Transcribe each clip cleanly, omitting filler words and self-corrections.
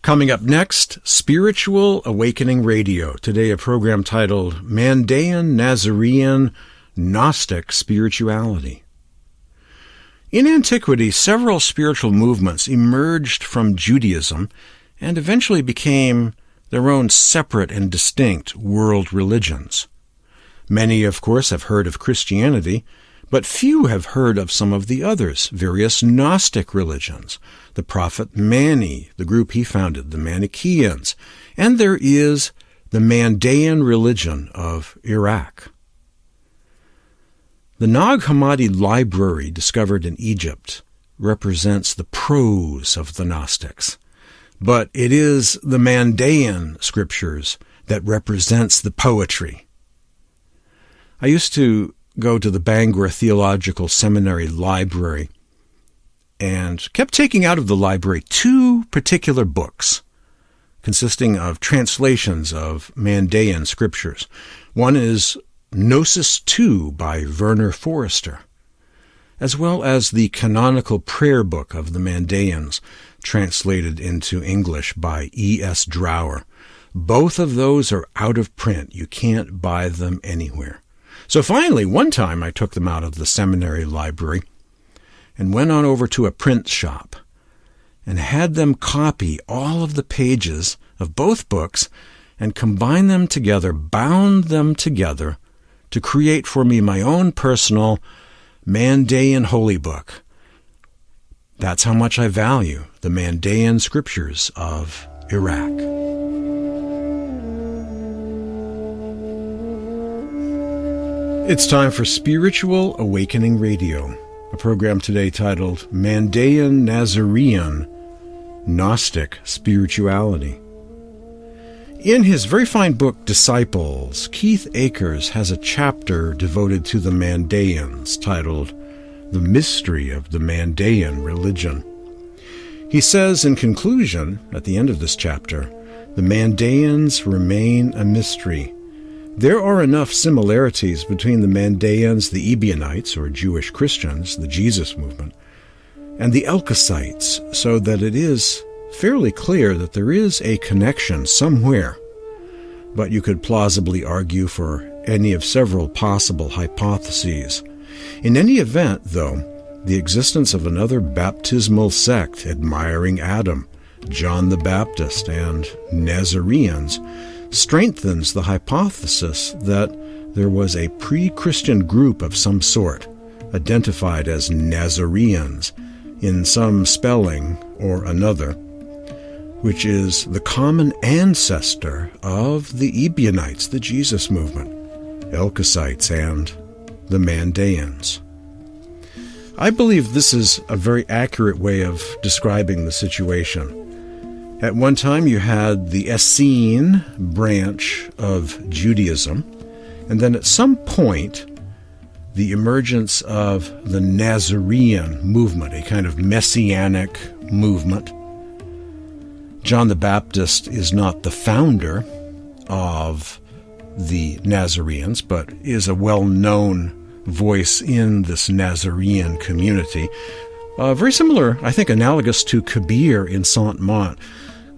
Coming up next, Spiritual Awakening Radio. Today a program titled Mandaean, Nazarean, Gnostic Spirituality. In antiquity, several spiritual movements emerged from Judaism and eventually became their own separate and distinct world religions. Many, of course, have heard of Christianity, but few have heard of some of the others, various Gnostic religions, the prophet Mani, the group he founded, the Manichaeans, and there is the Mandaean religion of Iraq. The Nag Hammadi library discovered in Egypt represents the prose of the Gnostics, but it is the Mandaean scriptures that represents the poetry. I used to go to the Bangor Theological Seminary library and kept taking out of the library two particular books consisting of translations of Mandaean scriptures. One is Gnosis II by Werner Forster, as well as the canonical prayer book of the Mandaeans, translated into English by E.S. Drower. Both of those are out of print. You can't buy them anywhere. So finally, one time I took them out of the seminary library and went on over to a print shop and had them copy all of the pages of both books and combine them together, bound them together to create for me my own personal Mandaean holy book. That's how much I value the Mandaean scriptures of Iraq. It's time for Spiritual Awakening Radio, a program today titled Mandaean Nazarean Gnostic Spirituality. In his very fine book, Disciples, Keith Akers has a chapter devoted to the Mandaeans titled The Mystery of the Mandaean Religion. He says in conclusion, at the end of this chapter, the Mandaeans remain a mystery. There are enough similarities between the Mandaeans, the Ebionites, or Jewish Christians, the Jesus movement, and the Elkasites, so that it is fairly clear that there is a connection somewhere. But you could plausibly argue for any of several possible hypotheses. In any event, though, the existence of another baptismal sect admiring Adam, John the Baptist, and Nazareans strengthens the hypothesis that there was a pre-Christian group of some sort, identified as Nazareans in some spelling or another, which is the common ancestor of the Ebionites, the Jesus movement, Elkasites, and the Mandaeans. I believe this is a very accurate way of describing the situation. At one time, you had the Essene branch of Judaism, and then at some point, the emergence of the Nazarean movement, a kind of messianic movement. John the Baptist is not the founder of the Nazareans, but is a well-known voice in this Nazarean community. Very similar, I think, analogous to Kabir in Saint-Mont.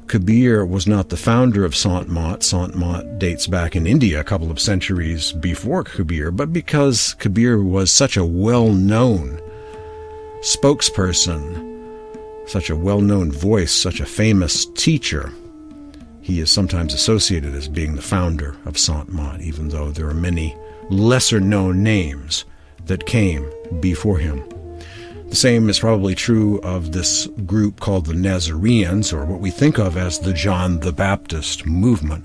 Kabir was not the founder of Saint-Mont. Saint-Mont dates back in India a couple of centuries before Kabir, but because Kabir was such a well-known spokesperson, such a well-known voice, such a famous teacher, he is sometimes associated as being the founder of Saint-Mont, even though there are many lesser-known names that came before him. The same is probably true of this group called the Nazareans, or what we think of as the John the Baptist movement.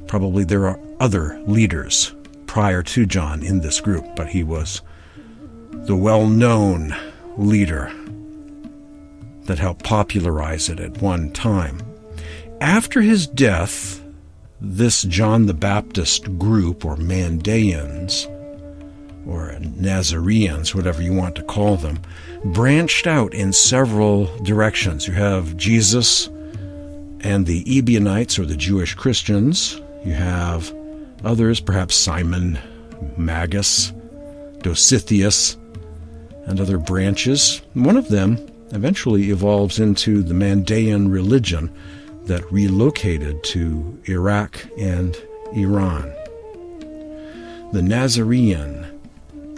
Probably there are other leaders prior to John in this group, but he was the well-known leader that helped popularize it at one time. After his death, this John the Baptist group, or Mandaeans, or Nazareans, whatever you want to call them, branched out in several directions. You have Jesus and the Ebionites, or the Jewish Christians. You have others, perhaps Simon Magus, Dositheus, and other branches. One of them eventually evolves into the Mandaean religion, that relocated to Iraq and Iran. The Nasoraean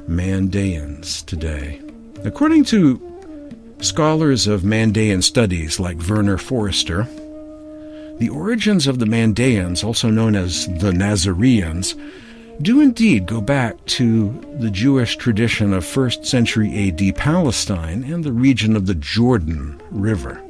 Mandaeans today. According to scholars of Mandaean studies like Werner Forster, the origins of the Mandaeans, also known as the Nazareans, do indeed go back to the Jewish tradition of 1st century A.D. Palestine and the region of the Jordan River.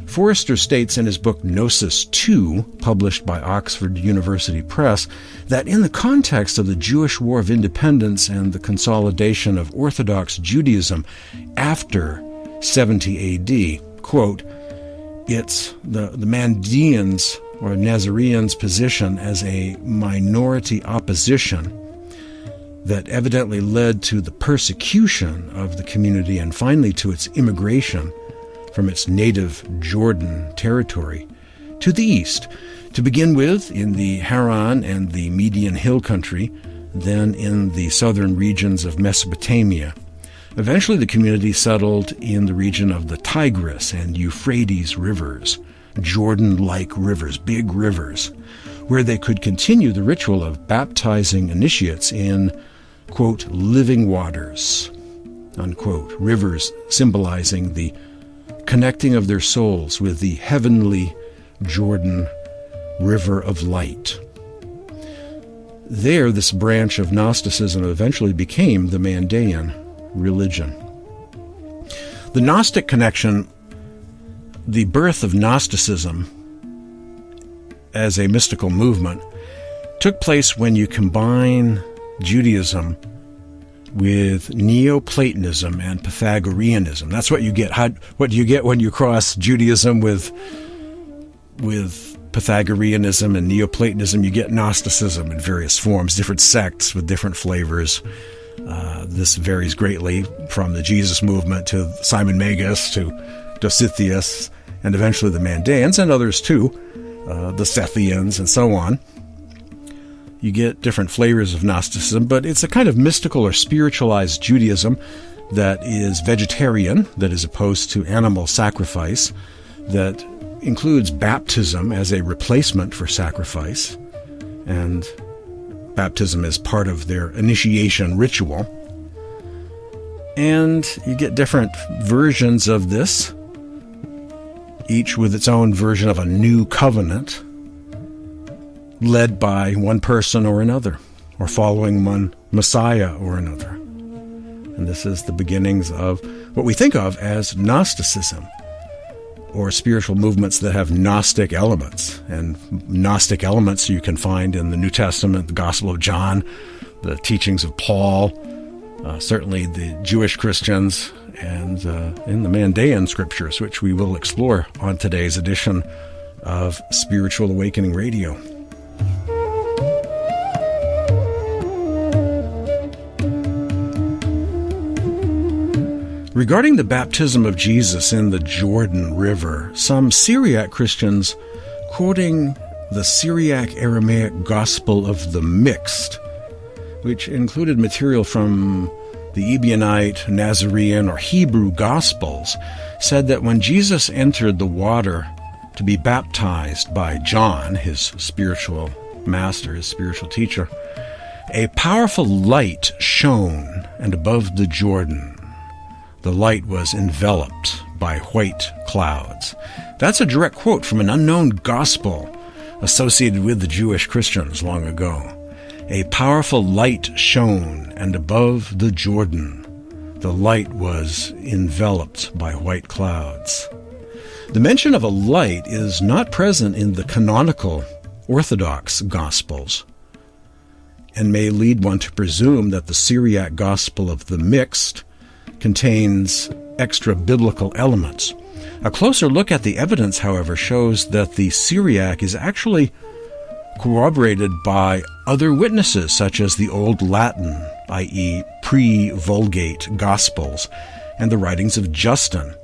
Forster states in his book Gnosis II, published by Oxford University Press, that in the context of the Jewish War of Independence and the consolidation of Orthodox Judaism after 70 A.D., quote, it's the Mandaeans or Nazareans' position as a minority opposition that evidently led to the persecution of the community and finally to its immigration from its native Jordan territory to the east, to begin with in the Haran and the Median Hill Country, then in the southern regions of Mesopotamia. Eventually the community settled in the region of the Tigris and Euphrates rivers, Jordan-like rivers, big rivers, where they could continue the ritual of baptizing initiates in, quote, living waters, unquote, rivers symbolizing the connecting of their souls with the heavenly Jordan river of light. There, this branch of Gnosticism eventually became the Mandaean religion. The Gnostic connection, the birth of Gnosticism as a mystical movement, took place when you combine Judaism with Neoplatonism and Pythagoreanism. That's what you get. What do you get when you cross Judaism with Pythagoreanism and Neoplatonism? You get Gnosticism in various forms, different sects with different flavors. This varies greatly from the Jesus movement to Simon Magus to Dositheus, and eventually the Mandaeans and others too, the Sethians and so on. You get different flavors of Gnosticism, but it's a kind of mystical or spiritualized Judaism that is vegetarian, that is opposed to animal sacrifice, that includes baptism as a replacement for sacrifice, and baptism is part of their initiation ritual. And you get different versions of this, each with its own version of a new covenant, led by one person or another, or following one Messiah or another. And this is the beginnings of what we think of as Gnosticism, or spiritual movements that have Gnostic elements. And Gnostic elements you can find in the New Testament, the Gospel of John, the teachings of Paul, certainly the Jewish Christians, and in the Mandaean scriptures, which we will explore on today's edition of Spiritual Awakening Radio. Regarding the baptism of Jesus in the Jordan River, some Syriac Christians, quoting the Syriac Aramaic Gospel of the Mixed, which included material from the Ebionite, Nazarean, or Hebrew Gospels, said that when Jesus entered the water to be baptized by John, his spiritual master, his spiritual teacher, a powerful light shone, and above the Jordan, the light was enveloped by white clouds. That's a direct quote from an unknown gospel associated with the Jewish Christians long ago. A powerful light shone, and above the Jordan, the light was enveloped by white clouds. The mention of a light is not present in the canonical Orthodox Gospels, and may lead one to presume that the Syriac Gospel of the Mixed contains extra-biblical elements. A closer look at the evidence, however, shows that the Syriac is actually corroborated by other witnesses, such as the Old Latin, i.e. pre-Vulgate Gospels, and the writings of Justin,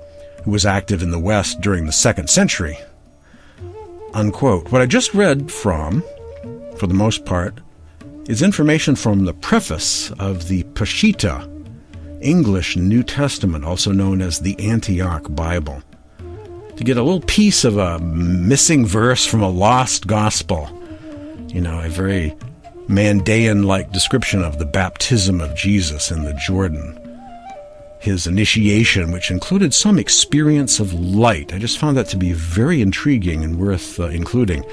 who was active in the West during the 2nd century. Unquote. What I just read from, for the most part, is information from the preface of the Peshitta, English New Testament, also known as the Antioch Bible. to get a little piece of a missing verse from a lost gospel. A very Mandaean-like description of the baptism of Jesus in the Jordan. His initiation, which included some experience of light. I just found that to be very intriguing and worth including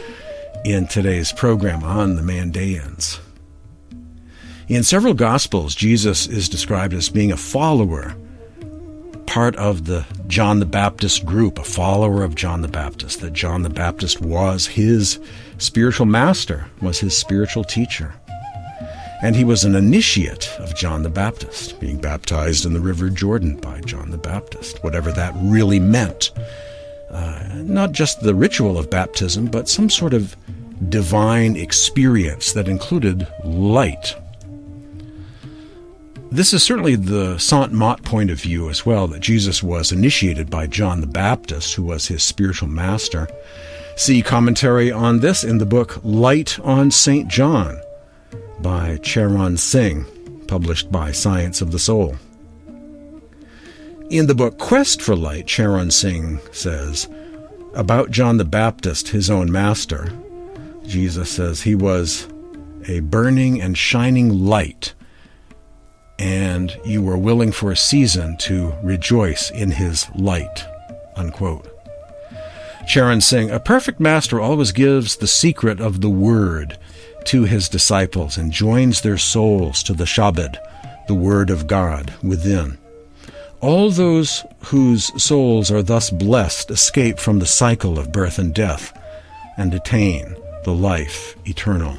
in today's program on the Mandaeans. In several Gospels, Jesus is described as being a follower, part of the John the Baptist group, a follower of John the Baptist, that John the Baptist was his spiritual master, was his spiritual teacher. And he was an initiate of John the Baptist, being baptized in the River Jordan by John the Baptist, whatever that really meant. Not just the ritual of baptism, but some sort of divine experience that included light. This is certainly the Saint Mott point of view as well, that Jesus was initiated by John the Baptist, who was his spiritual master. See commentary on this in the book Light on St. John by Charan Singh, published by Science of the Soul. In the book Quest for Light, Charan Singh says, about John the Baptist, his own master, Jesus says he was a burning and shining light, and you were willing for a season to rejoice in his light, unquote. Charan Singh, a perfect master always gives the secret of the word to his disciples and joins their souls to the Shabad, the word of God, within. All those whose souls are thus blessed escape from the cycle of birth and death and attain the life eternal,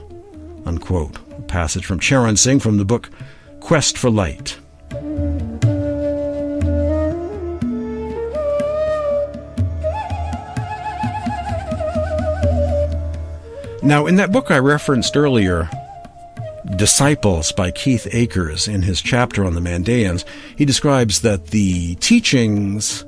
unquote. A passage from Charan Singh from the book Quest for Light. Now, in that book I referenced earlier, Disciples by Keith Akers, in his chapter on the Mandaeans, he describes that the teachings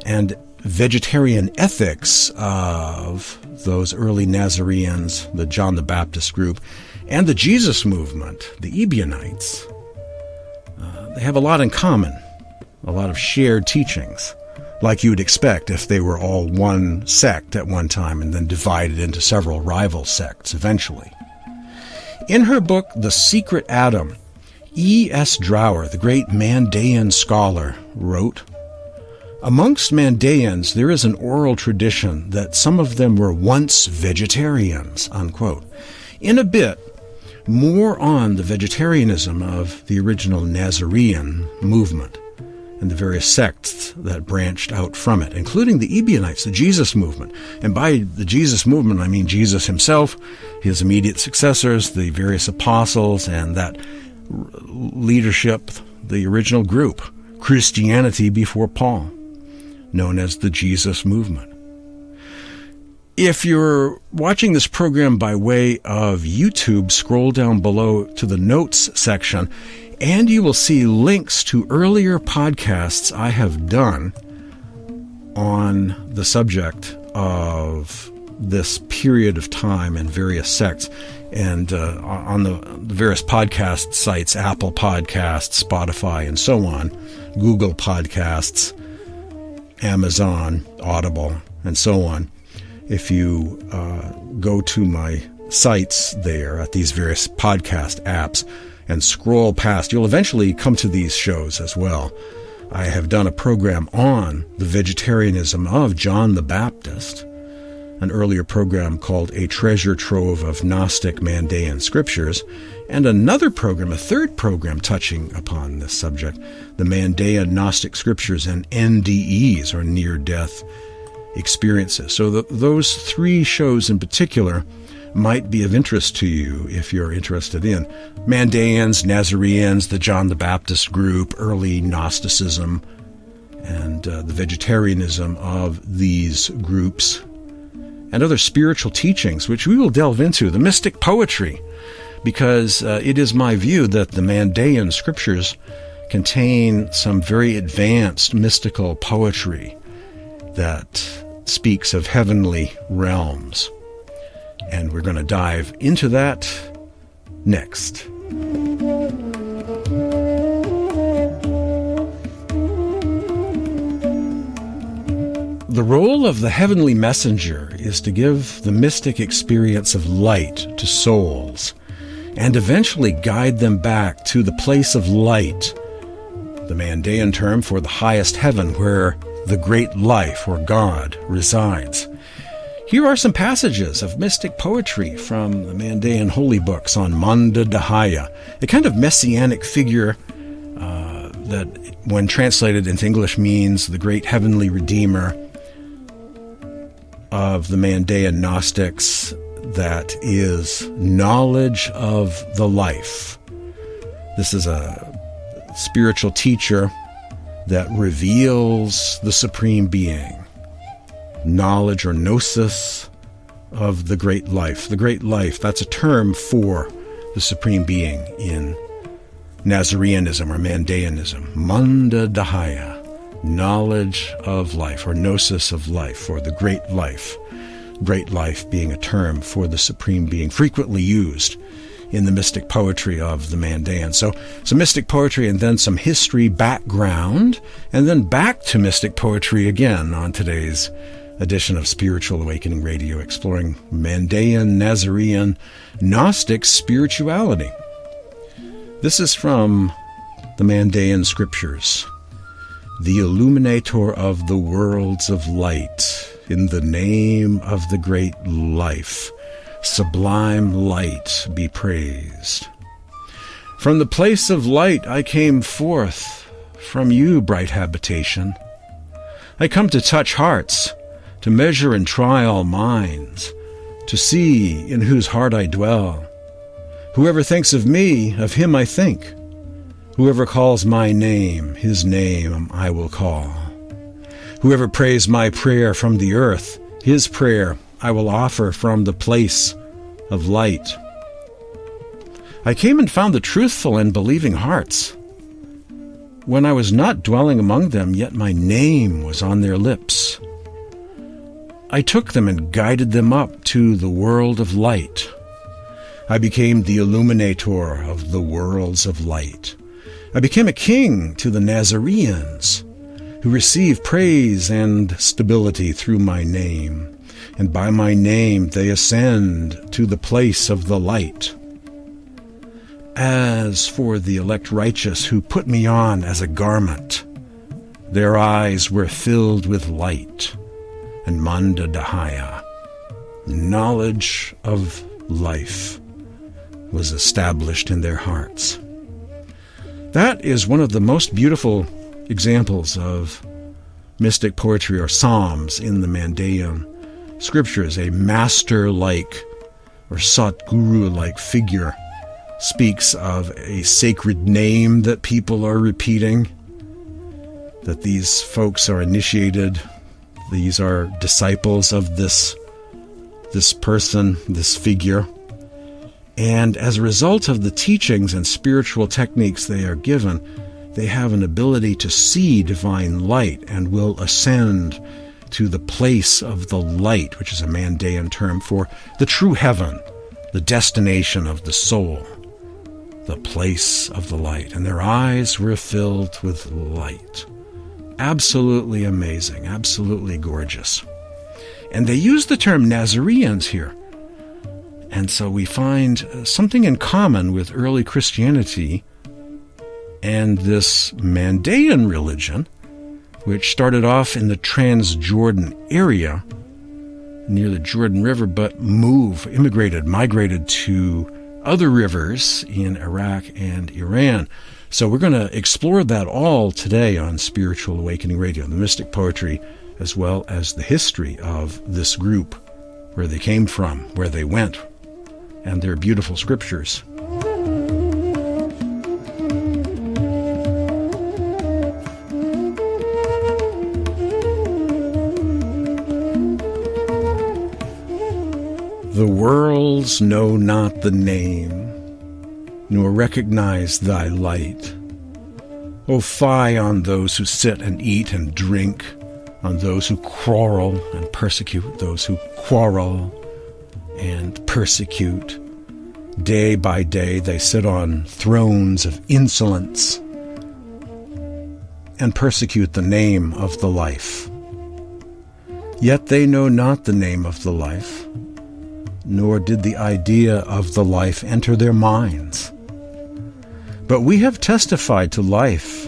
and vegetarian ethics of those early Nazareans, the John the Baptist group, and the Jesus movement, the Ebionites, they have a lot in common, a lot of shared teachings, like you would expect if they were all one sect at one time and then divided into several rival sects eventually. In her book, The Secret Adam, E.S. Drower, the great Mandaean scholar, wrote, amongst Mandaeans there is an oral tradition that some of them were once vegetarians, unquote. In a bit, more on the vegetarianism of the original Nazarean movement and the various sects that branched out from it, including the Ebionites, the Jesus movement. And by the Jesus movement, I mean Jesus himself, his immediate successors, the various apostles, and that leadership, the original group, Christianity before Paul, known as the Jesus movement. If you're watching this program by way of YouTube, scroll down below to the notes section, and you will see links to earlier podcasts I have done on the subject of this period of time and various sects, and on the various podcast sites, Apple Podcasts, Spotify, and so on, Google Podcasts, Amazon, Audible, and so on. If you go to my sites there at these various podcast apps and scroll past, you'll eventually come to these shows as well. I have done a program on the vegetarianism of John the Baptist, an earlier program called A Treasure Trove of Gnostic Mandaean Scriptures, and another program, a third program touching upon this subject, the Mandaean Gnostic Scriptures and NDEs, or near-death experiences. So those three shows in particular might be of interest to you if you're interested in Mandaeans, Nazareans, the John the Baptist group, early Gnosticism, and the vegetarianism of these groups, and other spiritual teachings, which we will delve into, the mystic poetry, because it is my view that the Mandaean scriptures contain some very advanced mystical poetry that speaks of heavenly realms. And we're going to dive into that next. the role of the heavenly messenger is to give the mystic experience of light to souls and eventually guide them back to the place of light, the Mandaean term for the highest heaven where the great life or God resides. Here are some passages of mystic poetry from the Mandaean holy books on Manda Dahaya, a kind of messianic figure that, when translated into English, means the great heavenly redeemer of the Mandaean Gnostics, that is knowledge of the life. This is a spiritual teacher that reveals the Supreme Being, knowledge or gnosis of the great life. The great life, that's a term for the Supreme Being in Nazareanism or Mandaeanism. Manda Dahaya, knowledge of life or gnosis of life, or the great life. Great life being a term for the Supreme Being, frequently used in the mystic poetry of the Mandaeans. So some mystic poetry and then some history background, and then back to mystic poetry again on today's edition of Spiritual Awakening Radio, exploring Mandaean, Nazarean, Gnostic spirituality. This is from the Mandaean scriptures. The illuminator of the worlds of light, in the name of the great life, sublime light be praised. From the place of light I came forth, from you, bright habitation. I come to touch hearts, to measure and try all minds, to see in whose heart I dwell. Whoever thinks of me, of him I think. Whoever calls my name, his name I will call. Whoever prays my prayer from the earth, his prayer I will offer from the place of light. I came and found the truthful and believing hearts. When I was not dwelling among them, yet my name was on their lips. I took them and guided them up to the world of light. I became the illuminator of the worlds of light. I became a king to the Nazareans, who receive praise and stability through my name, and by my name they ascend to the place of the light. As for the elect righteous who put me on as a garment, their eyes were filled with light, and Manda Dahaya, knowledge of life, was established in their hearts. That is one of the most beautiful examples of mystic poetry or psalms in the Mandaean scriptures. A master-like or Satguru-like figure speaks of a sacred name that people are repeating, that these folks are initiated, these are disciples of this person, this figure. And as a result of the teachings and spiritual techniques they are given, they have an ability to see divine light and will ascend to the place of the light, which is a Mandaean term for the true heaven, the destination of the soul, the place of the light. And their eyes were filled with light. Absolutely amazing, absolutely gorgeous. And they use the term Nazareans here. And so we find something in common with early Christianity and this Mandaean religion, which started off in the Transjordan area near the Jordan River, but migrated to other rivers in Iraq and Iran. So we're going to explore that all today on Spiritual Awakening Radio, the mystic poetry, as well as the history of this group, where they came from, where they went, and their beautiful scriptures. The worlds know not the name, nor recognize thy light. O fie on those who sit and eat and drink, on those who quarrel and persecute, those who quarrel and persecute. Day by day they sit on thrones of insolence and persecute the name of the life. Yet they know not the name of the life, nor did the idea of the life enter their minds. But we have testified to life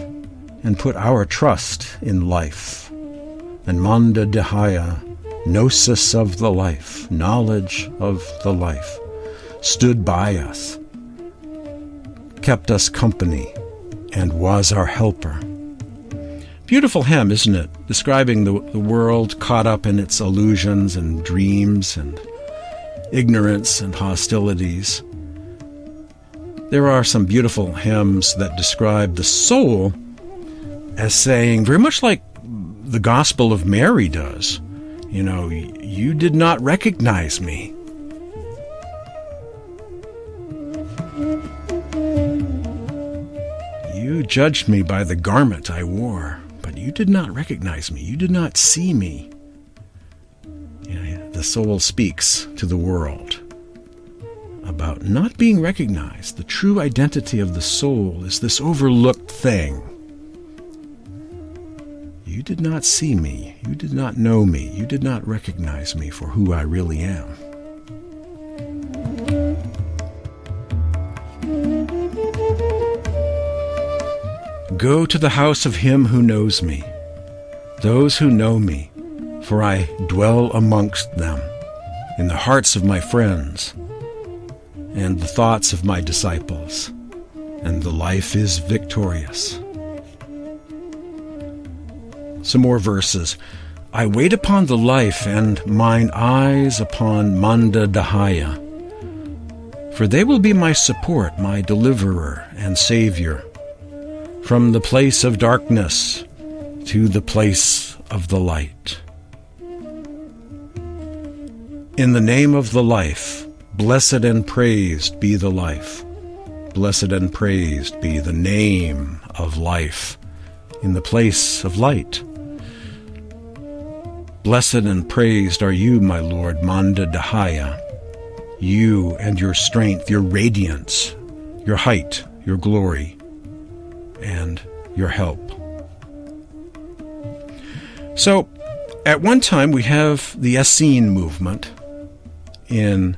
and put our trust in life. And Manda Dehaya, gnosis of the life, knowledge of the life, stood by us, kept us company, and was our helper. Beautiful hymn, isn't it? Describing the world caught up in its illusions and dreams and ignorance and hostilities. There are some beautiful hymns that describe the soul as saying, very much like the Gospel of Mary does, you did not recognize me. You judged me by the garment I wore, but you did not recognize me. You did not see me. The soul speaks to the world about not being recognized. The true identity of the soul is this overlooked thing. You did not see me. You did not know me. You did not recognize me for who I really am. Go to the house of him who knows me, those who know me, for I dwell amongst them, in the hearts of my friends, and the thoughts of my disciples, and the life is victorious. Some more verses. I wait upon the life, and mine eyes upon Manda Dehaya, for they will be my support, my deliverer and Savior, from the place of darkness to the place of the light. In the name of the life, blessed and praised be the life. Blessed and praised be the name of life in the place of light. Blessed and praised are you, my Lord, Manda Dehaya, you and your strength, your radiance, your height, your glory, and your help. So, at one time we have the Essene movement in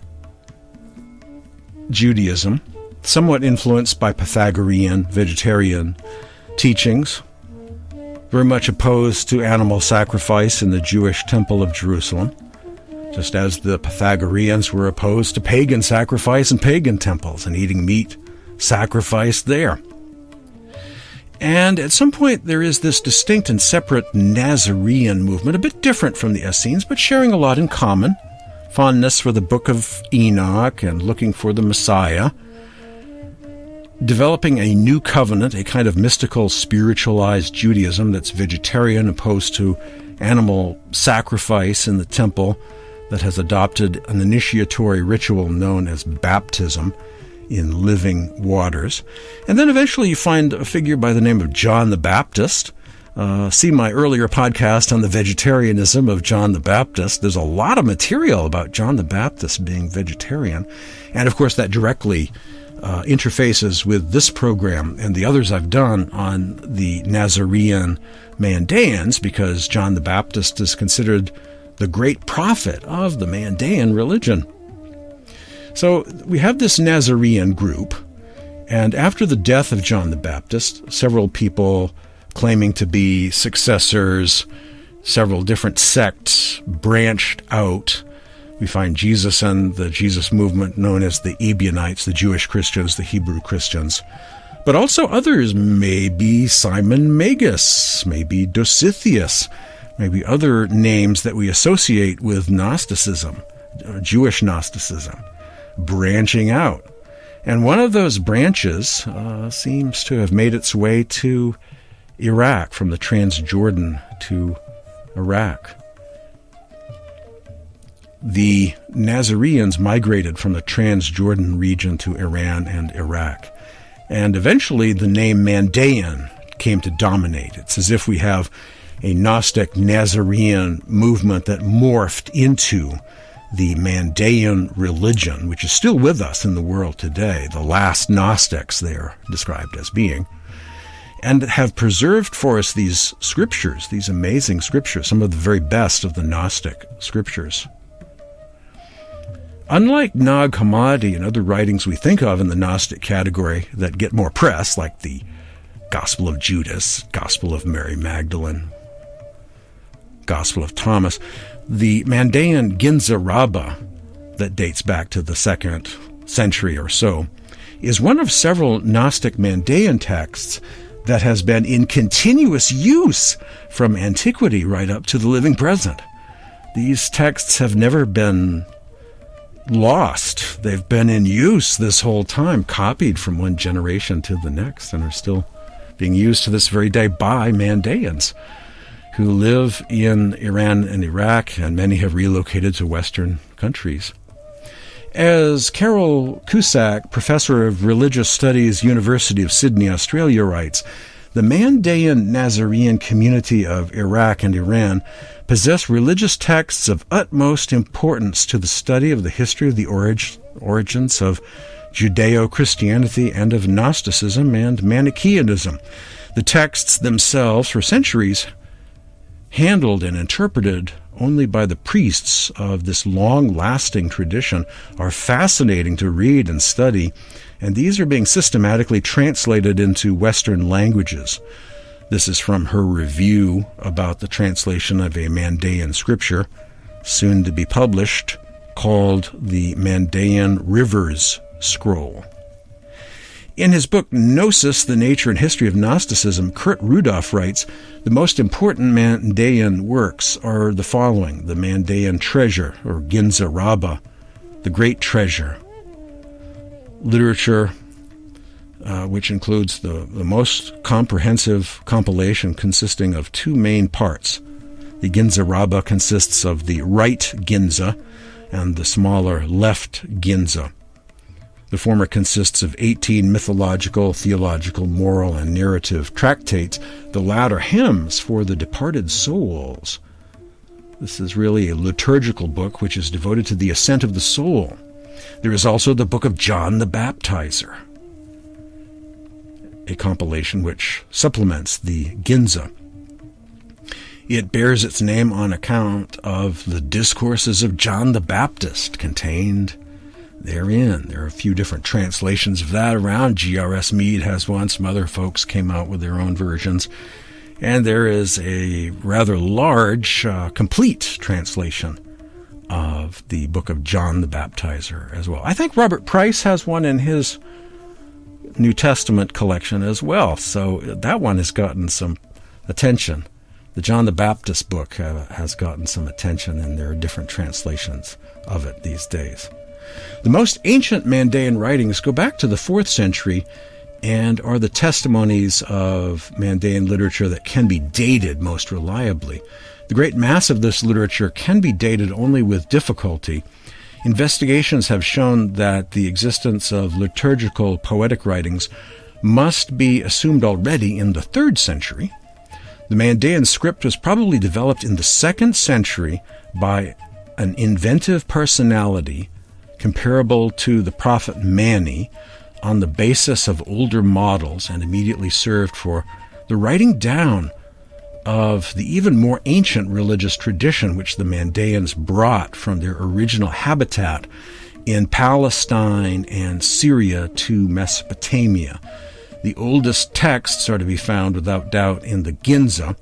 Judaism, somewhat influenced by Pythagorean, vegetarian teachings, very much opposed to animal sacrifice in the Jewish Temple of Jerusalem, just as the Pythagoreans were opposed to pagan sacrifice in pagan temples and eating meat sacrificed there. And at some point there is this distinct and separate Nazarean movement, a bit different from the Essenes, but sharing a lot in common. Fondness for the Book of Enoch and looking for the Messiah. Developing a new covenant, a kind of mystical, spiritualized Judaism that's vegetarian, opposed to animal sacrifice in the temple, that has adopted an initiatory ritual known as baptism in living waters. And then eventually you find a figure by the name of John the Baptist. See my earlier podcast on the vegetarianism of John the Baptist. There's a lot of material about John the Baptist being vegetarian. And of course that directly interfaces with this program and the others I've done on the Nasoraean Mandaeans, because John the Baptist is considered the great prophet of the Mandaean religion. So we have this Nazarean group, and after the death of John the Baptist, several people claiming to be successors, several different sects branched out. We find Jesus and the Jesus movement known as the Ebionites, the Jewish Christians, the Hebrew Christians. But also others, maybe Simon Magus, maybe Dositheus, maybe other names that we associate with Gnosticism, Jewish Gnosticism, branching out. And one of those branches seems to have made its way to Iraq, from the Transjordan to Iraq. The Nazareans migrated from the Transjordan region to Iran and Iraq. And eventually the name Mandaean came to dominate. It's as if we have a Gnostic Nazarean movement that morphed into the Mandaean religion, which is still with us in the world today. The last Gnostics, they are described as being. and have preserved for us these scriptures, these amazing scriptures, some of the very best of the Gnostic scriptures. Unlike Nag Hammadi and other writings we think of in the Gnostic category that get more press, like the Gospel of Judas, Gospel of Mary Magdalene, Gospel of Thomas, the Mandaean Ginza Rabbah, that dates back to the 2nd century or so, is one of several Gnostic Mandaean texts that has been in continuous use from antiquity right up to the living present. These texts have never been lost. They've been in use this whole time, copied from one generation to the next, and are still being used to this very day by Mandaeans who live in Iran and Iraq, and many have relocated to Western countries. As Carol Cusack, professor of religious studies, University of Sydney, Australia, writes, the Mandaean Nazarean community of Iraq and Iran possess religious texts of utmost importance to the study of the history of the origins of Judeo-Christianity and of Gnosticism and Manichaeanism. The texts themselves, for centuries, handled and interpreted only by the priests of this long-lasting tradition, are fascinating to read and study, and these are being systematically translated into Western languages. This is from her review about the translation of a Mandaean scripture, soon to be published, called the Mandaean Rivers Scroll. In his book Gnosis, The Nature and History of Gnosticism, Kurt Rudolph writes, the most important Mandaean works are the following: the Mandaean Treasure, or Ginza Rabbah, the Great Treasure, literature which includes the most comprehensive compilation consisting of 2 main parts. The Ginza Rabbah consists of the right Ginza and the smaller left Ginza. The former consists of 18 mythological, theological, moral, and narrative tractates, the latter hymns for the departed souls. This is really a liturgical book which is devoted to the ascent of the soul. There is also the Book of John the Baptizer, a compilation which supplements the Ginza. It bears its name on account of the discourses of John the Baptist contained therein. There are a few different translations of that around. G.R.S. Mead has one. Some other folks came out with their own versions. And there is a rather large, complete translation of the Book of John the Baptizer as well. I think Robert Price has one in his New Testament collection as well. So that one has gotten some attention. The John the Baptist book has gotten some attention, and there are different translations of it these days. The most ancient Mandaean writings go back to the 4th century and are the testimonies of Mandaean literature that can be dated most reliably. The great mass of this literature can be dated only with difficulty. Investigations have shown that the existence of liturgical poetic writings must be assumed already in the 3rd century. The Mandaean script was probably developed in the 2nd century by an inventive personality comparable to the prophet Mani on the basis of older models, and immediately served for the writing down of the even more ancient religious tradition which the Mandaeans brought from their original habitat in Palestine and Syria to Mesopotamia. The oldest texts are to be found without doubt in the Ginza,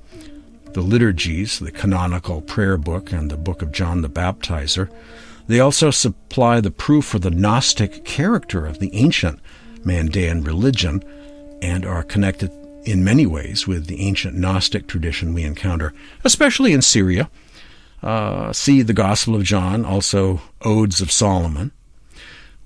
the liturgies, the canonical prayer book, and the Book of John the Baptizer. They also supply the proof for the Gnostic character of the ancient Mandaean religion and are connected in many ways with the ancient Gnostic tradition we encounter, especially in Syria. See the Gospel of John, also Odes of Solomon.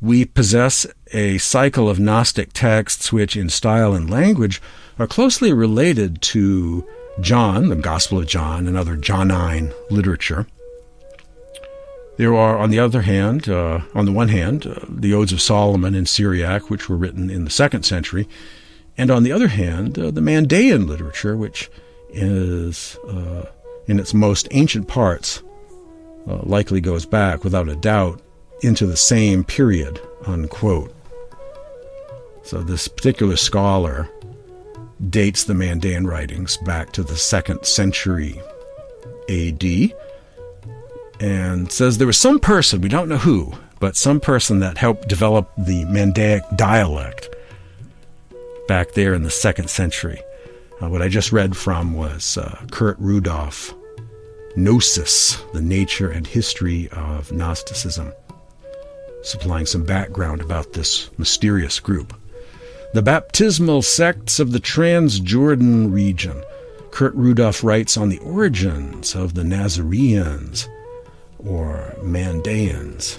We possess a cycle of Gnostic texts which, in style and language, are closely related to John, the Gospel of John, and other Johnine literature. There are, on the other hand, on the one hand, the Odes of Solomon in Syriac, which were written in the 2nd century, and on the other hand, the Mandaean literature, which is, in its most ancient parts, likely goes back, without a doubt, into the same period, unquote. So this particular scholar dates the Mandaean writings back to the 2nd century A.D., and says there was some person, we don't know who, but some person that helped develop the Mandaic dialect back there in the 2nd century. What I just read from was Kurt Rudolph, Gnosis, the Nature and History of Gnosticism, supplying some background about this mysterious group. The baptismal sects of the Transjordan region. Kurt Rudolph writes on the origins of the Nazareans, or Mandaeans.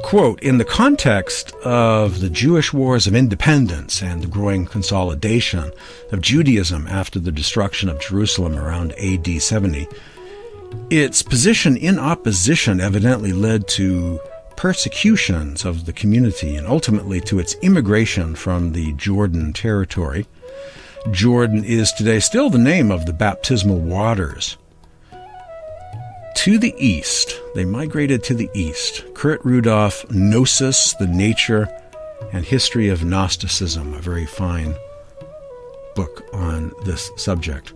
Quote, in the context of the Jewish Wars of Independence and the growing consolidation of Judaism after the destruction of Jerusalem around AD 70, its position in opposition evidently led to persecutions of the community and ultimately to its immigration from the Jordan territory. Jordan is today still the name of the baptismal waters. To the east, they migrated to the east. Kurt Rudolph, Gnosis, the Nature and History of Gnosticism, a very fine book on this subject.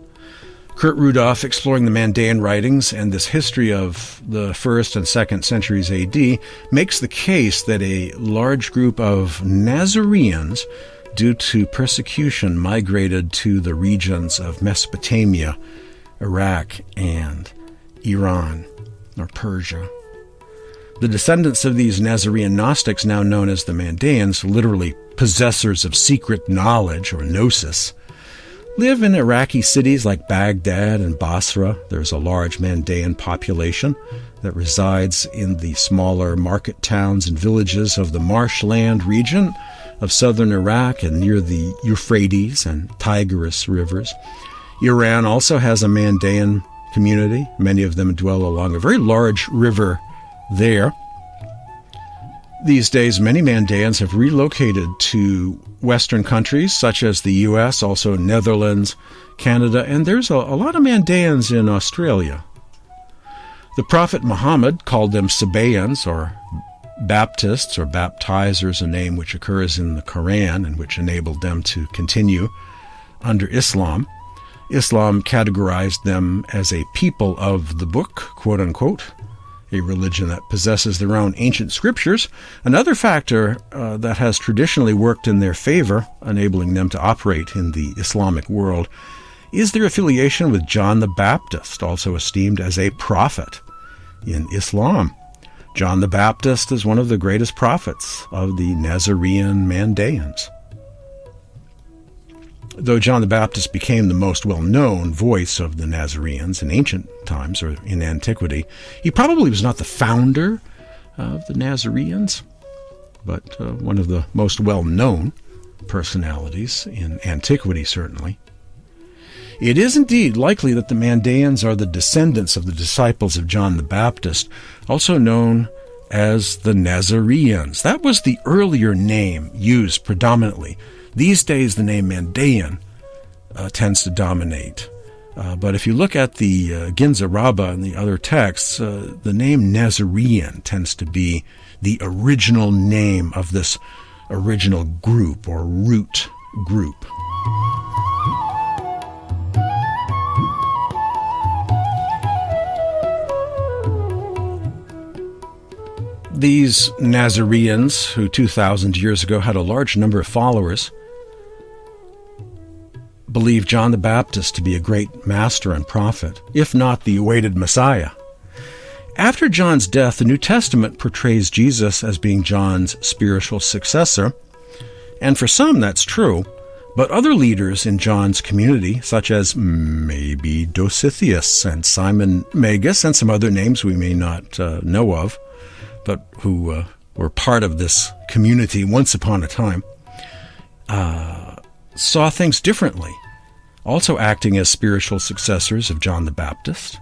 Kurt Rudolph, exploring the Mandaean writings and this history of the 1st and 2nd centuries A.D., makes the case that a large group of Nazareans, due to persecution, migrated to the regions of Mesopotamia, Iraq, and Iran, or Persia. The descendants of these Nazarean Gnostics, now known as the Mandaeans, literally possessors of secret knowledge, or gnosis, live in Iraqi cities like Baghdad and Basra. There's a large Mandaean population that resides in the smaller market towns and villages of the marshland region of southern Iraq and near the Euphrates and Tigris rivers. Iran also has a Mandaean community. Many of them dwell along a very large river there. These days, many Mandaeans have relocated to Western countries such as the U.S., also Netherlands, Canada, and there's a lot of Mandaeans in Australia. The Prophet Muhammad called them Sabaeans, or Baptists, or baptizers, a name which occurs in the Quran and which enabled them to continue under Islam. Islam categorized them as a people of the book, quote-unquote, a religion that possesses their own ancient scriptures. Another factor that has traditionally worked in their favor, enabling them to operate in the Islamic world, is their affiliation with John the Baptist, also esteemed as a prophet in Islam. John the Baptist is one of the greatest prophets of the Nasoraean Mandaeans. Though John the Baptist became the most well-known voice of the Nazareans in ancient times, or in antiquity, he probably was not the founder of the Nazareans, but one of the most well-known personalities in antiquity, certainly. It is indeed likely that the Mandaeans are the descendants of the disciples of John the Baptist, also known as the Nazareans. That was the earlier name used predominantly. These days, the name Mandaean tends to dominate. But if you look at the Ginza Rabbah and the other texts, the name Nazarean tends to be the original name of this original group or root group. These Nazareans, who 2,000 years ago had a large number of followers, believed John the Baptist to be a great master and prophet, if not the awaited Messiah. After John's death, the New Testament portrays Jesus as being John's spiritual successor, and for some that's true, but other leaders in John's community, such as maybe Dositheus and Simon Magus and some other names we may not know of, but who were part of this community once upon a time, saw things differently, also acting as spiritual successors of John the Baptist.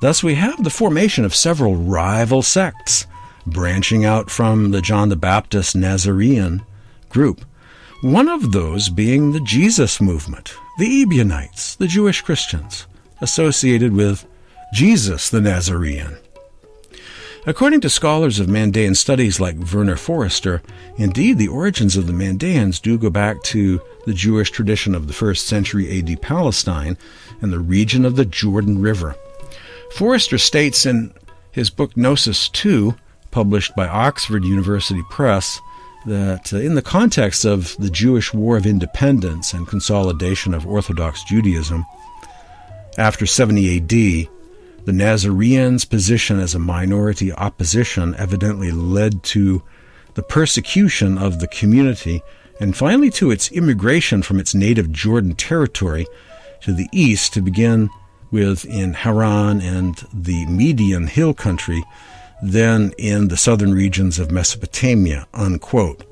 Thus we have the formation of several rival sects branching out from the John the Baptist Nazarean group. One of those being the Jesus movement, the Ebionites, the Jewish Christians, associated with Jesus the Nazarean. According to scholars of Mandaean studies like Werner Forster, indeed the origins of the Mandaeans do go back to the Jewish tradition of the 1st century AD Palestine and the region of the Jordan River. Forster states in his book Gnosis II, published by Oxford University Press, that in the context of the Jewish War of Independence and consolidation of Orthodox Judaism, after 70 AD, the Nazareans' position as a minority opposition evidently led to the persecution of the community and finally to its immigration from its native Jordan territory to the east to begin with in Haran and the Median hill country, then in the southern regions of Mesopotamia, unquote.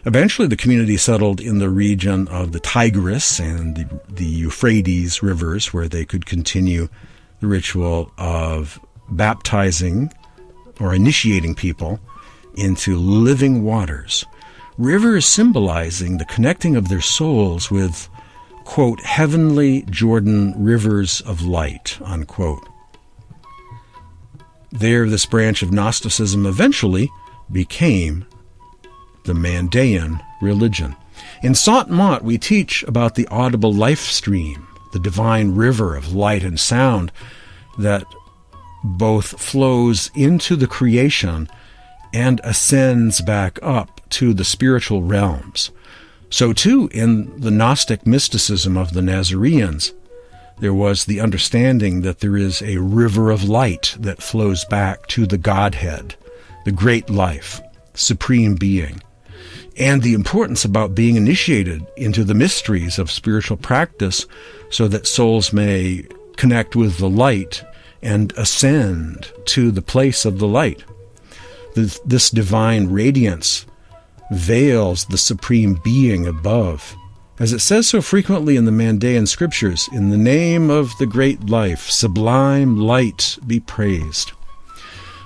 Eventually the community settled in the region of the Tigris and the Euphrates rivers, where they could continue the ritual of baptizing or initiating people into living waters, rivers symbolizing the connecting of their souls with, quote, heavenly Jordan rivers of light, unquote. There, this branch of Gnosticism eventually became the Mandaean religion. In Sant Mot, we teach about the audible life stream, the divine river of light and sound that both flows into the creation and ascends back up to the spiritual realms. So too, in the Gnostic mysticism of the Nazareans, there was the understanding that there is a river of light that flows back to the Godhead, the great life, supreme being, and the importance about being initiated into the mysteries of spiritual practice so that souls may connect with the light and ascend to the place of the light. This divine radiance veils the supreme being above. As it says so frequently in the Mandaean scriptures, in the name of the great life, sublime light be praised.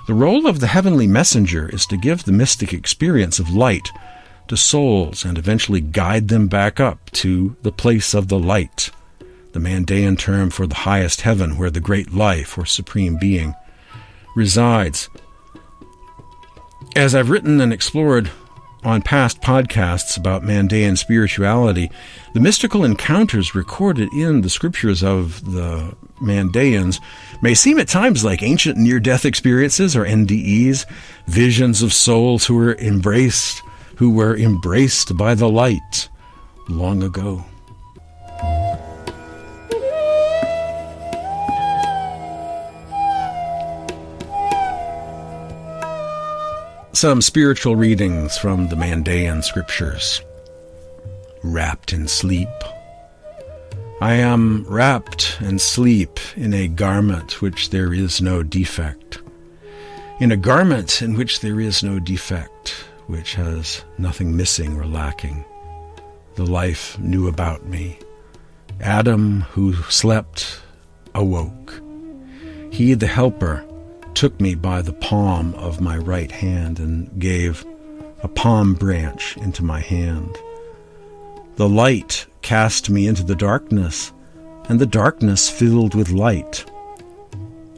The role of the heavenly messenger is to give the mystic experience of light to souls and eventually guide them back up to the place of the light, the Mandaean term for the highest heaven where the great life or supreme being resides. As I've written and explored on past podcasts about Mandaean spirituality, the mystical encounters recorded in the scriptures of the Mandaeans may seem at times like ancient near-death experiences or NDEs, visions of souls who were embraced by the light long ago. Some spiritual readings from the Mandaean scriptures. Wrapped in sleep. I am wrapped in sleep in a garment which there is no defect. In a garment in which there is no defect, which has nothing missing or lacking. The life knew about me. Adam, who slept, awoke. He, the helper, took me by the palm of my right hand and gave a palm branch into my hand. The light cast me into the darkness, and the darkness filled with light.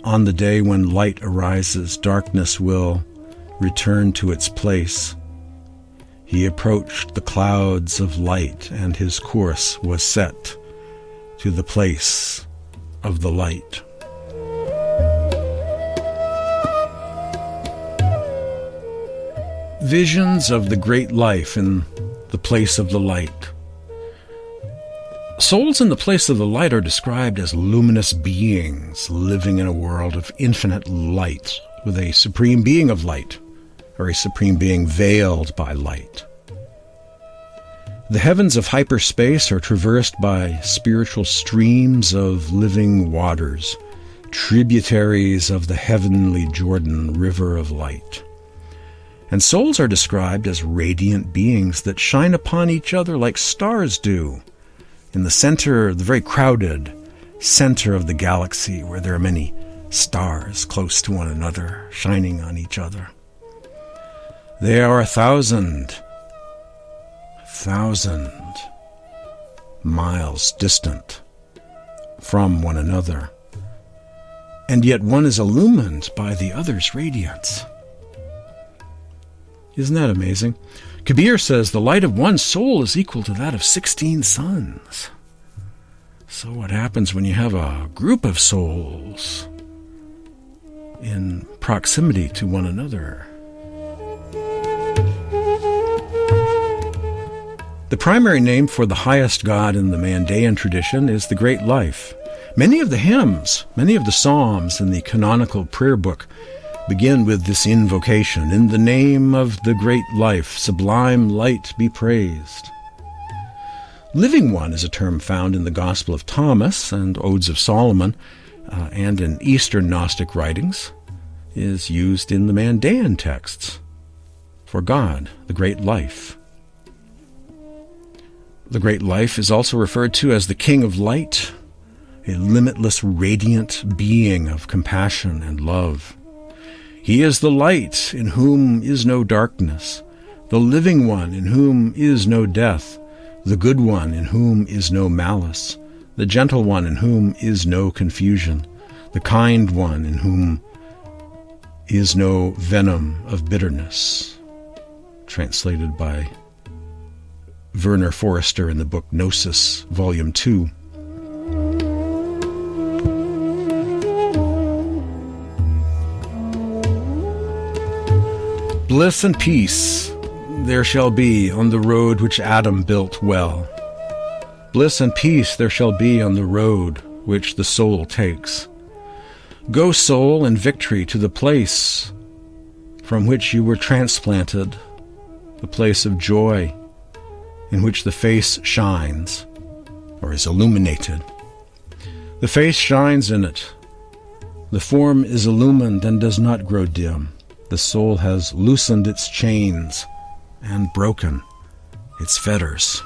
On the day when light arises, darkness will return to its place. He approached the clouds of light, and his course was set to the place of the light. Visions of the great life in the place of the light. Souls in the place of the light are described as luminous beings living in a world of infinite light, with a supreme being of light, or a supreme being veiled by light. The heavens of hyperspace are traversed by spiritual streams of living waters, tributaries of the heavenly Jordan river of light. And souls are described as radiant beings that shine upon each other like stars do, in the center, the very crowded center of the galaxy, where there are many stars close to one another, shining on each other. They are 1,000 miles distant from one another, and yet one is illumined by the other's radiance. Isn't that amazing? Kabir says the light of one soul is equal to that of 16 suns. So what happens when you have a group of souls in proximity to one another? The primary name for the highest God in the Mandaean tradition is the Great Life. Many of the hymns, many of the psalms in the canonical prayer book begin with this invocation: in the name of the Great Life, sublime light be praised. Living One is a term found in the Gospel of Thomas and Odes of Solomon, and in Eastern Gnostic writings, is used in the Mandaean texts for God, the Great Life. The Great Life is also referred to as the King of Light, a limitless, radiant being of compassion and love. He is the light in whom is no darkness, the living one in whom is no death, the good one in whom is no malice, the gentle one in whom is no confusion, the kind one in whom is no venom of bitterness. Translated by Werner Forrester in the book Gnosis, Volume 2. Bliss and peace there shall be on the road which Adam built well. Bliss and peace there shall be on the road which the soul takes. Go, soul, in victory to the place from which you were transplanted, the place of joy, in which the face shines, or is illuminated. The face shines in it. The form is illumined and does not grow dim. The soul has loosened its chains and broken its fetters.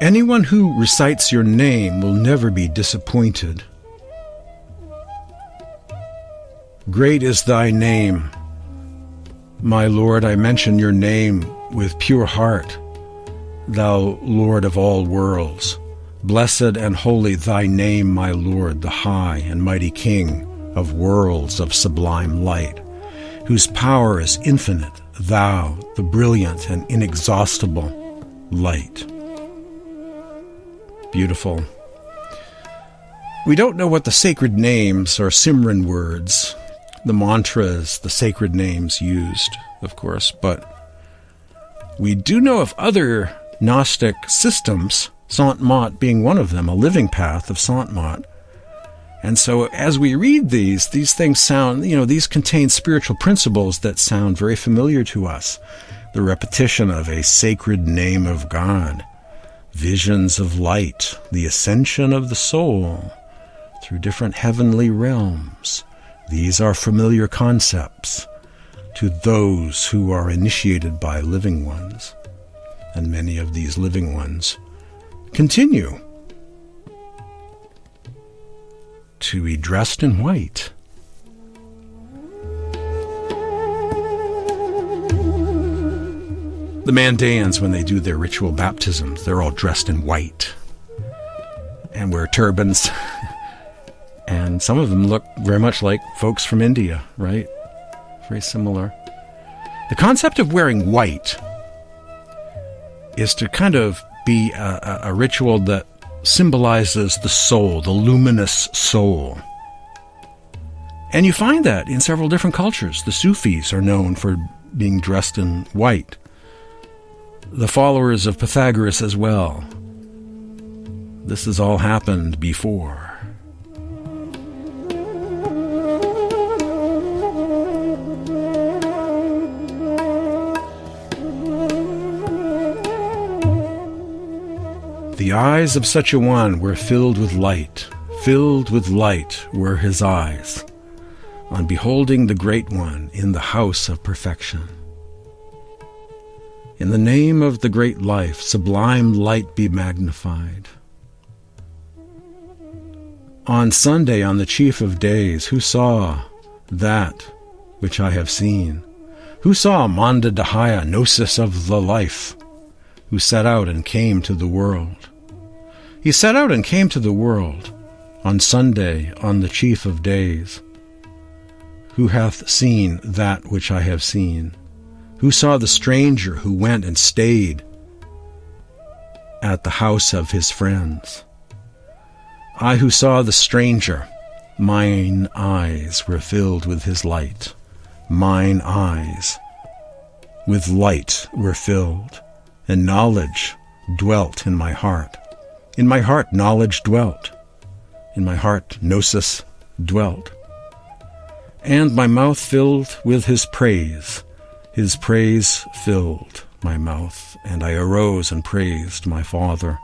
Anyone who recites your name will never be disappointed. Great is thy name. My Lord, I mention your name with pure heart, thou Lord of all worlds. Blessed and holy thy name, my Lord, the high and mighty King of worlds of sublime light, whose power is infinite, thou, the brilliant and inexhaustible light. Beautiful. We don't know what the sacred names or Simran words, the mantras, the sacred names used, of course, but we do know of other Gnostic systems, Sant Mat being one of them, a living path of Sant Mat. And so as we read these things sound, these contain spiritual principles that sound very familiar to us. The repetition of a sacred name of God, visions of light, the ascension of the soul through different heavenly realms. These are familiar concepts to those who are initiated by living ones. And many of these living ones continue to be dressed in white. The Mandaeans, when they do their ritual baptisms, they're all dressed in white and wear turbans. And some of them look very much like folks from India, right? Very similar. The concept of wearing white is to kind of be a ritual that symbolizes the soul, the luminous soul. And you find that in several different cultures. The Sufis are known for being dressed in white. The followers of Pythagoras as well. This has all happened before. The eyes of such a one were filled with light were his eyes, on beholding the Great One in the house of perfection. In the name of the Great Life, sublime light be magnified. On Sunday, on the chief of days, who saw that which I have seen? Who saw Mandaean Gnosis of the life? Who set out and came to the world? He set out and came to the world on Sunday, on the chief of days. Who hath seen that which I have seen? Who saw the stranger who went and stayed at the house of his friends? I who saw the stranger, mine eyes were filled with his light. Mine eyes with light were filled, and knowledge dwelt in my heart. In my heart knowledge dwelt. In my heart gnosis dwelt. And my mouth filled with his praise. His praise filled my mouth, and I arose and praised my Father.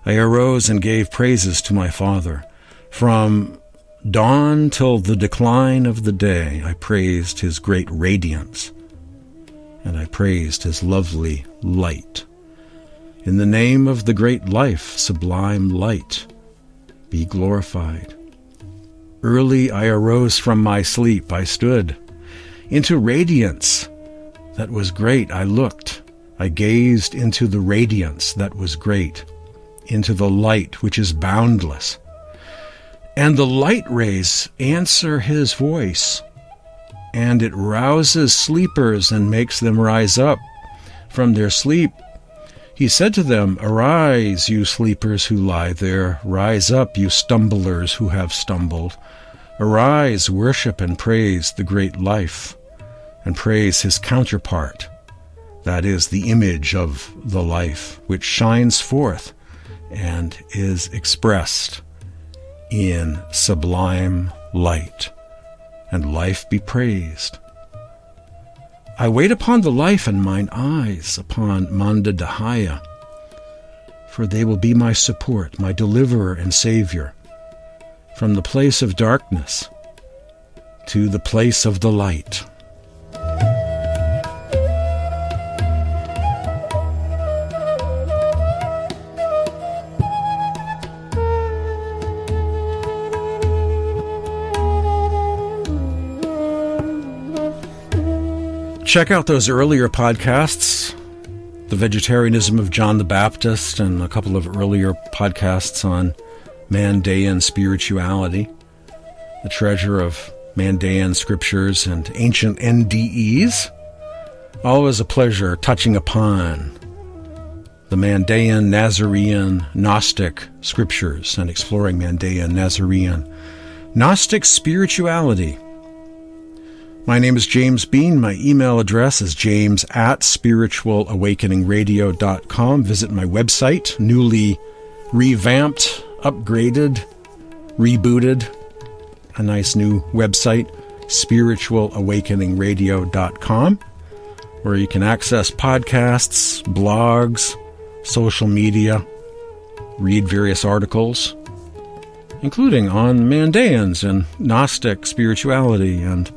I arose and gave praises to my Father. From dawn till the decline of the day, I praised his great radiance, and I praised his lovely light. In the name of the great life, sublime light, be glorified. Early I arose from my sleep, I stood. Into radiance that was great I looked. I gazed into the radiance that was great, into the light which is boundless. And the light rays answer his voice, and it rouses sleepers and makes them rise up from their sleep. He said to them, Arise, you sleepers who lie there. Rise up, you stumblers who have stumbled. Arise, worship and praise the great life, and praise his counterpart, that is, the image of the life, which shines forth and is expressed in sublime light. And life be praised. I wait upon the life and mine eyes upon Mandaean, for they will be my support, my deliverer and Savior, from the place of darkness to the place of the light. Check out those earlier podcasts, The Vegetarianism of John the Baptist, and a couple of earlier podcasts on Mandaean spirituality, the treasure of Mandaean scriptures and ancient NDEs. Always a pleasure touching upon the Mandaean, Nazarean, Gnostic scriptures and exploring Mandaean, Nazarean, Gnostic spirituality. My name is James Bean. My email address is james@spiritualawakeningradio.com. Visit my website, newly revamped, upgraded, rebooted, a nice new website, spiritualawakeningradio.com, where you can access podcasts, blogs, social media, read various articles, including on Mandaeans and Gnostic spirituality and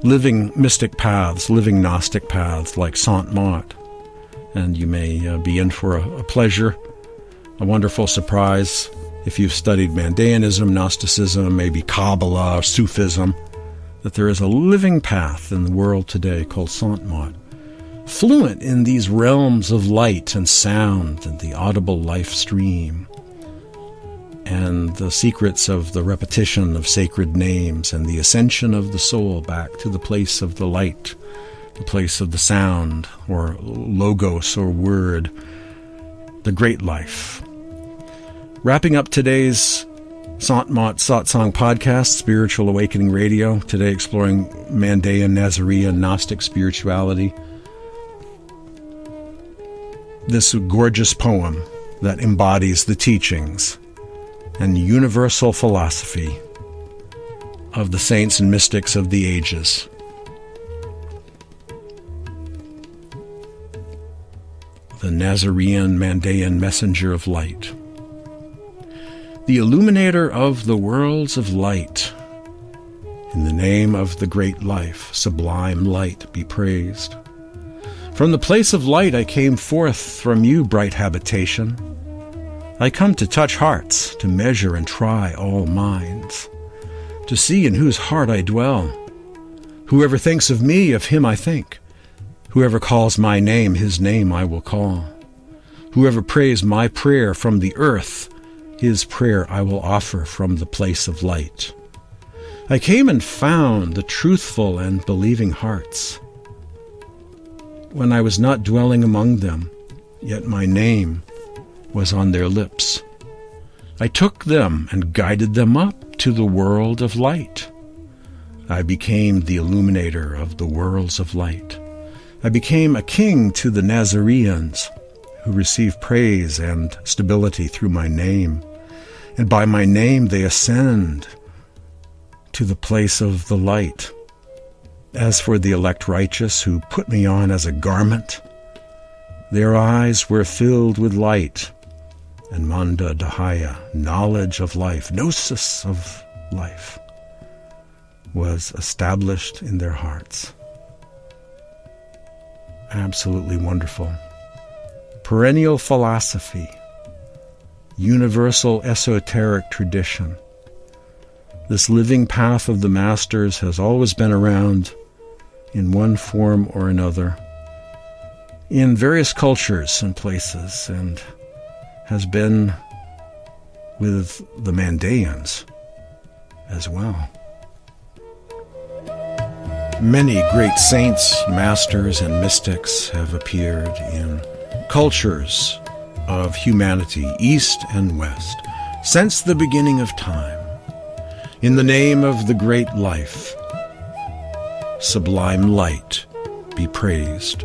living mystic paths, living Gnostic paths like Saint Mott. And you may be in for a pleasure, a wonderful surprise if you've studied Mandaeanism, Gnosticism, maybe Kabbalah, Sufism, that there is a living path in the world today called Saint Mott, fluent in these realms of light and sound and the audible life stream, and the secrets of the repetition of sacred names and the ascension of the soul back to the place of the light, the place of the sound or logos or word, the great life. Wrapping up today's Sant Mott Satsang podcast, Spiritual Awakening Radio, today exploring Mandaean, Nazarean, Gnostic spirituality. This gorgeous poem that embodies the teachings and universal philosophy of the saints and mystics of the ages. The Nasoraean Mandaean messenger of light. The illuminator of the worlds of light. In the name of the great life, sublime light be praised. From the place of light I came forth from you, bright habitation. I come to touch hearts, to measure and try all minds, to see in whose heart I dwell, Whoever thinks of me, of him I think. Whoever calls my name, his name I will call. Whoever prays my prayer from the earth, his prayer I will offer from the place of light. I came and found the truthful and believing hearts. When I was not dwelling among them, yet my name was on their lips. I took them and guided them up to the world of light. I became the illuminator of the worlds of light. I became a king to the Nazareans, who receive praise and stability through my name. And by my name they ascend to the place of the light. As for the elect righteous who put me on as a garment, their eyes were filled with light, and Manda Dahaya, knowledge of life, gnosis of life, was established in their hearts. Absolutely wonderful. Perennial philosophy, universal esoteric tradition. This living path of the masters has always been around in one form or another, in various cultures and places, and has been with the Mandaeans as well. Many great saints, masters, and mystics have appeared in cultures of humanity, east and west, since the beginning of time, in the name of the great life. Sublime light be praised.